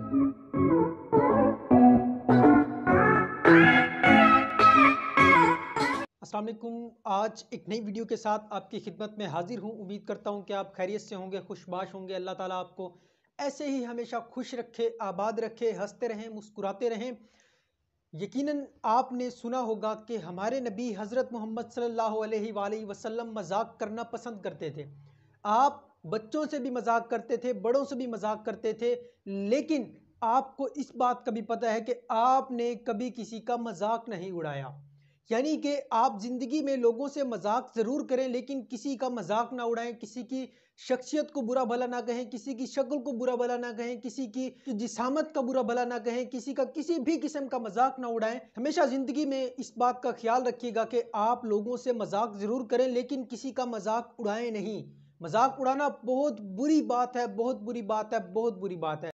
अस्सलाम वालेकुम। आज एक नई वीडियो के साथ आपकी खिदमत में हाजिर हूँ। उम्मीद करता हूँ कि आप खैरियत से होंगे, खुशबाश होंगे। अल्लाह ताला आपको ऐसे ही हमेशा खुश रखे, आबाद रखे, हंसते रहें, मुस्कुराते रहें। यकीनन आपने सुना होगा कि हमारे नबी हज़रत मोहम्मद सल्लल्लाहु अलैहि वसल्लम मजाक करना पसंद करते थे। आप बच्चों से भी मजाक करते थे, बड़ों से भी मजाक करते थे, लेकिन आपको इस बात का भी पता है कि आपने कभी किसी का मजाक नहीं उड़ाया। यानी कि आप ज़िंदगी में लोगों से मजाक ज़रूर करें, लेकिन किसी का मजाक ना उड़ाएं, किसी की शख्सियत को बुरा भला ना कहें, किसी की शक्ल को बुरा भला ना कहें, किसी की जिसामत का बुरा भला ना कहें, किसी का किसी भी किस्म का मजाक ना उड़ाएं। हमेशा ज़िंदगी में इस बात का ख्याल रखिएगा कि आप लोगों से मजाक ज़रूर करें, लेकिन किसी का मजाक उड़ाएं नहीं। मजाक उड़ाना बहुत बुरी बात है, बहुत बुरी बात है, बहुत बुरी बात है।